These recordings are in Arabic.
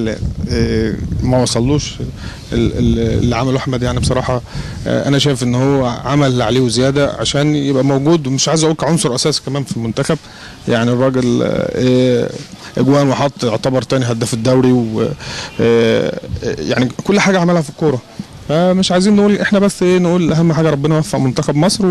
الحال ما وصلوش اللي عمله احمد. يعني بصراحه انا شايف ان هو عمل اللي عليه وزياده عشان يبقى موجود، ومش عايز اقول كعنصر اساسي كمان في المنتخب. يعني الراجل اجوان وحط، يعتبر تاني هداف الدوري، و يعني كل حاجه عملها في الكوره. فمش عايزين نقول احنا بس نقول اهم حاجه ربنا يوفق منتخب مصر،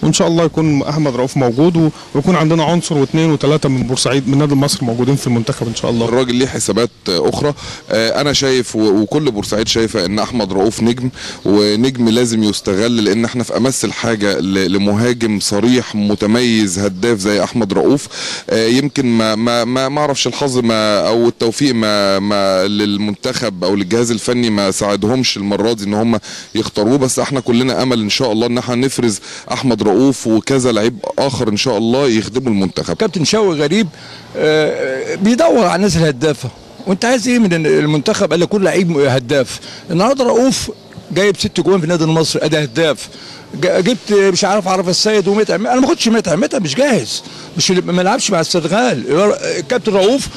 وان شاء الله يكون احمد رؤوف موجود، ويكون عندنا عنصر واثنين وثلاثه من بورسعيد من نادي مصر موجودين في المنتخب ان شاء الله. الراجل ليه حسابات اخرى. انا شايف وكل بورسعيد شايفه ان احمد رؤوف نجم، ونجم لازم يستغل، لان احنا في امس الحاجه لمهاجم صريح متميز هداف زي احمد رؤوف. يمكن ما اعرفش الحظ او التوفيق ما للمنتخب او للجهاز الفني ما ساعدهمش المره دي ان هم يختاروه، بس احنا كلنا امل ان شاء الله ان احنا نفرز احمد رؤوف وكذا لعيب اخر ان شاء الله يخدموا المنتخب. كابتن شوقي غريب بيدور على الناس الهدافه، وانت عايز ايه من المنتخب؟ قال لك كل لعيب هداف. النهارده رؤوف جايب 6 جوان في النادي المصري، ادي هداف. جبت مش عارف السيد ومتعب، انا ما اخدش متعب مش جاهز، مش ما لعبش مع السنغال. كابتن رؤوف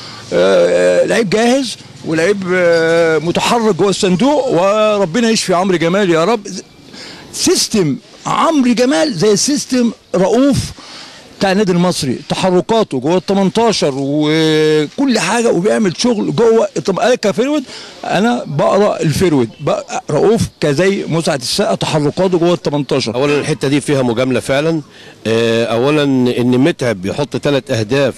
لعيب جاهز ولعيب متحرك جوه الصندوق، وربنا يشفي عمرو جمال يا رب. سيستم عمرو جمال زي سيستم رؤوف بتاع النادي المصري، تحركاته جوه ال 18 وكل حاجه، وبيعمل شغل جوه. طب انا كفيرود انا بقرا الفيرود رؤوف كزي مسعد السقا، تحركاته جوه ال 18. اولا الحته دي فيها مجامله فعلا. اولا ان متعب يحط 3 اهداف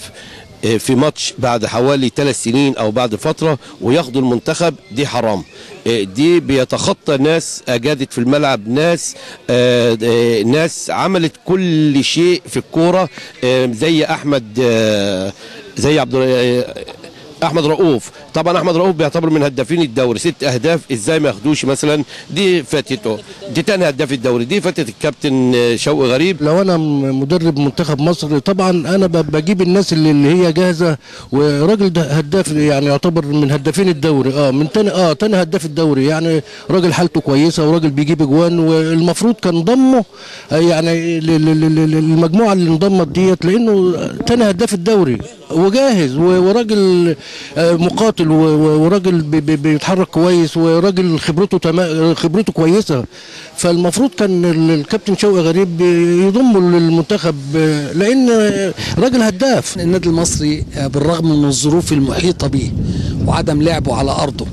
في ماتش بعد حوالي 3 سنين او بعد فتره وياخدوا المنتخب، دي حرام. دي بيتخطى ناس اجادت في الملعب، ناس عملت كل شيء في الكوره، زي احمد رؤوف. طبعا احمد رؤوف بيعتبر من هدافين الدوري، 6 اهداف، ازاي ما ياخدوش مثلا؟ دي فاتته، دي تاني هداف الدوري، دي فاتت الكابتن شوقي غريب. لو انا مدرب منتخب مصر طبعا انا بجيب الناس اللي هي جاهزه، وراجل ده هداف، يعني يعتبر من هدافين الدوري، من تاني هداف الدوري. يعني راجل حالته كويسه، وراجل بيجيب اجوان، والمفروض كان ضمه يعني المجموعه اللي انضمت ديت، لانه تاني هداف الدوري وجاهز، وراجل مقاتل، وراجل بيتحرك كويس، وراجل خبرته كويسه. فالمفروض كان الكابتن شوقي غريب يضمه للمنتخب، لان راجل هداف. النادي المصري بالرغم من الظروف المحيطه به وعدم لعبه على ارضه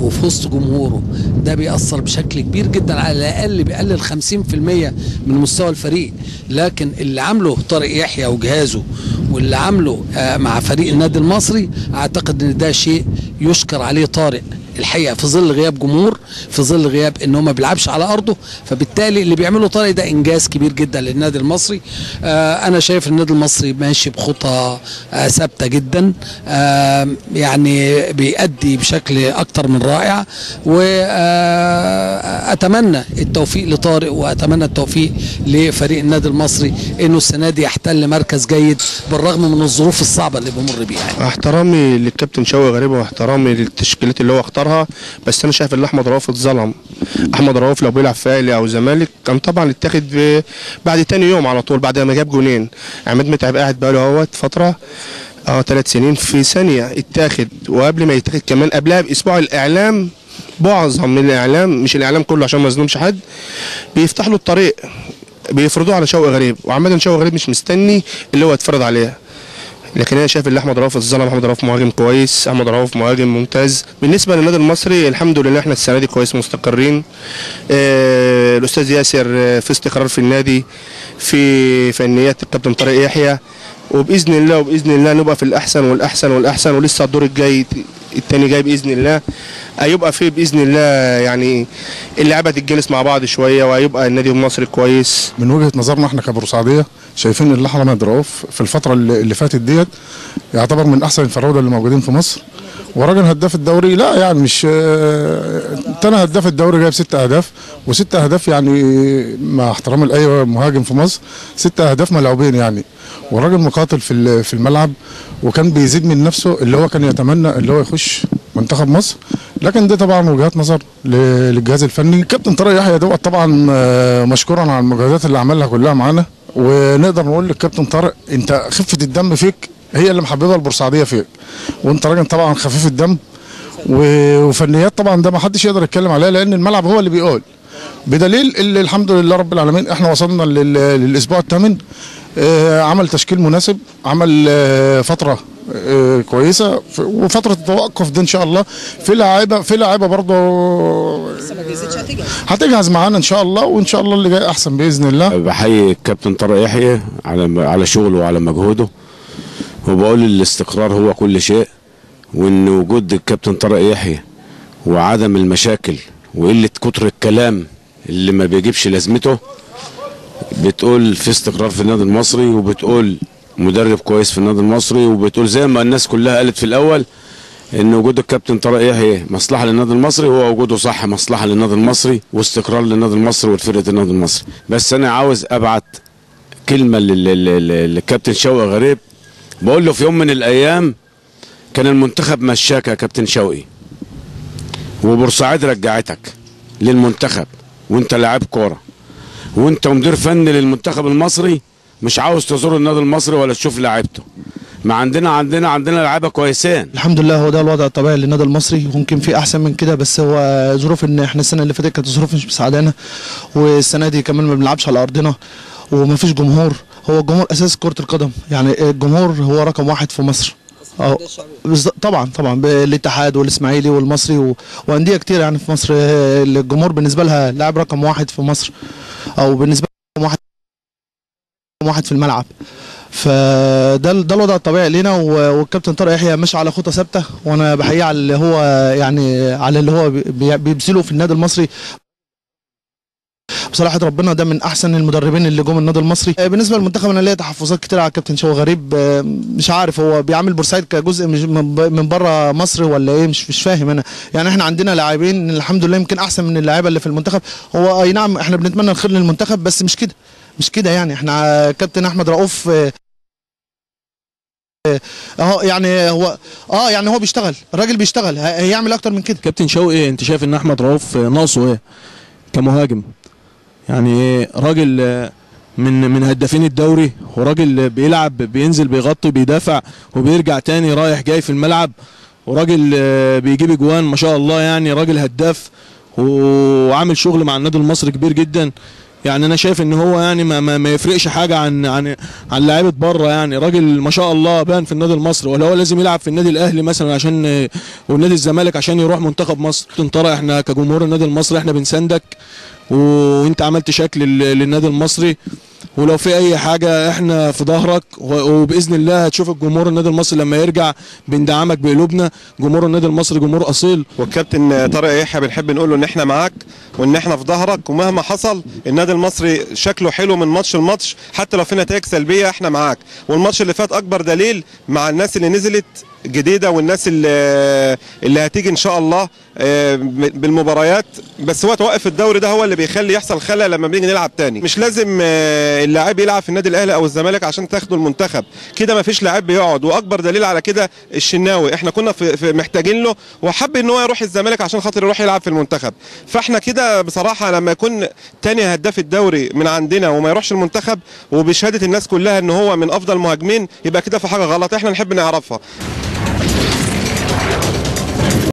وفي وسط جمهوره، ده بيأثر بشكل كبير جدا، على الأقل بيقلل 50% من مستوى الفريق. لكن اللي عامله طارق يحيى وجهازه، واللي عامله مع فريق النادي المصري، أعتقد إن ده شيء يشكر عليه طارق الحقيقه، في ظل غياب جمهور، في ظل غياب ان هو ما بيلعبش على ارضه. فبالتالي اللي بيعمله طارق ده انجاز كبير جدا للنادي المصري. انا شايف النادي المصري ماشي بخطى ثابته جدا، يعني بيأدي بشكل اكتر من رائع، واتمنى التوفيق لطارق، واتمنى التوفيق لفريق النادي المصري انه السنه دي يحتل مركز جيد بالرغم من الظروف الصعبه اللي بيمر بيها. احترامي للكابتن شوقي غريب، واحترامي للتشكيلات اللي هو اختارها، بس انا شايف ان احمد رؤوف اتظلم. احمد رؤوف لو بيلعب في اهلي او زمالك كان طبعا اتاخد بعد تاني يوم على طول، بعد ما جاب جونين. عماد متعب قاعد بقاله اهوت فتره 3 سنين، في ثانيه اتاخد، وقبل ما يتاخد كمان قبلها باسبوع الاعلام، معظم من الاعلام، مش الاعلام كله عشان ما اظلمش حد، بيفتح له الطريق، بيفرضوه على شوقي غريب، وعماد شوقي غريب مش مستني اللي هو يتفرض عليه. لكن انا شايف ان احمد رؤوف اتظلم. احمد رؤوف مهاجم كويس، احمد رؤوف مهاجم ممتاز. بالنسبه للنادي المصري الحمد لله احنا السنه دي كويس مستقرين. الاستاذ ياسر في استقرار في النادي، في فنيات الكابتن طارق يحيى، وباذن الله نبقى في الاحسن والاحسن والاحسن، ولسه الدور الجاي الثاني جاي باذن الله، هيبقى فيه باذن الله يعني اللعيبه تتجلس مع بعض شويه، وهيبقى النادي المصري كويس. من وجهه نظرنا احنا كبورسعيديه شايفين ان احمد رؤوف في الفتره اللي فاتت ديت يعتبر من احسن الفراوده اللي موجودين في مصر، وراجل هداف الدوري. لا يعني مش تاني هداف الدوري، جايب 6 اهداف، و6 اهداف يعني مع احترامي لاي مهاجم في مصر، 6 اهداف ملعوبين يعني، وراجل مقاتل في الملعب، وكان بيزيد من نفسه، اللي هو كان يتمنى اللي هو يخش منتخب مصر. لكن دي طبعا وجهات نظر للجهاز الفني. كابتن طارق يحيى دوت طبعا مشكورا على المجهودات اللي عملها كلها معانا، ونقدر نقول للكابتن طارق انت خفه الدم فيك هي اللي محببه البورسعيديه فيك، وانت راجل طبعا خفيف الدم، وفنيات طبعا ده ما حدش يقدر يتكلم عليها، لان الملعب هو اللي بيقول. بدليل اللي الحمد لله رب العالمين احنا وصلنا للاسبوع الثامن، عمل تشكيل مناسب، عمل فتره كويسه، وفتره التوقف دي ان شاء الله في لاعيبه برضه لسه ما جهزتش هتجهز معانا ان شاء الله، وان شاء الله اللي جاي احسن باذن الله. بحيي الكابتن طارق يحيى على شغله وعلى مجهوده، وبقول الاستقرار هو كل شيء، وان وجود الكابتن طارق يحيى وعدم المشاكل وقله كتر الكلام اللي ما بيجيبش لازمته بتقول في استقرار في النادي المصري، وبتقول مدرب كويس في النادي المصري، وبتقول زي ما الناس كلها قالت في الاول ان وجود الكابتن طارق يحيى مصلحه للنادي المصري، وهو وجوده صح مصلحه للنادي المصري واستقرار للنادي المصري وفرقه النادي المصري. بس انا عاوز ابعت كلمه للكابتن شوقي غريب، بقول له في يوم من الايام كان المنتخب مشاك يا كابتن شوقي، وبورسعيد رجعتك للمنتخب، وانت لاعب كوره وانت مدير فني للمنتخب المصري، مش عاوز تزور النادي المصري ولا تشوف لاعيبته. ما عندنا لعيبه كويسين. الحمد لله هو ده الوضع الطبيعي للنادي المصري، وممكن في احسن من كده، بس هو ظروف ان احنا السنه اللي فاتت كانت ظروف مش مساعدانا، والسنه دي كمان ما بنلعبش على ارضنا وما فيش جمهور. هو الجمهور اساس كره القدم، يعني الجمهور هو رقم واحد في مصر. طبعا الاتحاد والاسماعيلي والمصري وانديه كتير يعني في مصر، الجمهور بالنسبه لها لاعب رقم واحد في مصر، او بالنسبه لهم واحد في الملعب. فده الوضع الطبيعي لينا، والكابتن طارق يحيى ماشي على خطه ثابته، وانا بحييه على اللي هو يعني على اللي هو بيبذله في النادي المصري. بصراحه ربنا ده من احسن المدربين اللي جم النادي المصري. بالنسبه للمنتخب انا ليا تحفظات كتير على الكابتن شوقي غريب، مش عارف هو بيعامل بورسعيد كجزء من بره مصر ولا ايه، مش فاهم انا. يعني احنا عندنا لاعبين الحمد لله يمكن احسن من اللاعيبه اللي في المنتخب. هو اي نعم احنا بنتمنى الخير للمنتخب، بس مش كده يعني. احنا كابتن احمد رؤوف يعني هو بيشتغل، الراجل بيشتغل، هيعمل اكتر من كده. كابتن شوقي انت شايف ان احمد رؤوف ناقصه ايه كمهاجم؟ يعني راجل من هدافين الدوري، وراجل بيلعب بينزل بيغطي بيدافع وبيرجع تاني رايح جاي في الملعب، وراجل بيجيب اجوان ما شاء الله، يعني راجل هداف وعامل شغل مع النادي المصري كبير جدا. يعني انا شايف ان هو يعني ما يفرقش حاجه عن لعيبه بره، يعني راجل ما شاء الله بان في النادي المصري، ولا هو لازم يلعب في النادي الاهلي مثلا عشان والنادي الزمالك عشان يروح منتخب مصر. طارق احنا كجمهور النادي المصري احنا بنساندك، وانت عملت شكل للنادي المصري، ولو في اي حاجه احنا في ظهرك، وباذن الله هتشوف الجمهور النادي المصري لما يرجع بندعمك بقلوبنا. جمهور النادي المصري جمهور اصيل. والكابتن طارق يحيى بنحب نقول له ان احنا معاك وان احنا في ظهرك، ومهما حصل النادي المصري شكله حلو من ماتش لماتش، حتى لو في نتائج سلبيه احنا معاك. والماتش اللي فات اكبر دليل مع الناس اللي نزلت جديده والناس اللي هتيجي ان شاء الله بالمباريات. بس هو توقف الدوري ده هو اللي بيخلي يحصل خلل لما بنيجي نلعب تاني. مش لازم اللاعب يلعب في النادي الاهلي او الزمالك عشان تاخدوا المنتخب، كده ما فيش لاعب بيقعد. واكبر دليل على كده الشناوي، احنا كنا في محتاجين له، وحب ان هو يروح الزمالك عشان خاطر يروح يلعب في المنتخب. فاحنا كده بصراحه لما يكون تاني هداف الدوري من عندنا وما يروحش المنتخب، وبشهاده الناس كلها ان هو من افضل المهاجمين، يبقى كده في حاجه غلط احنا نحب نعرفها.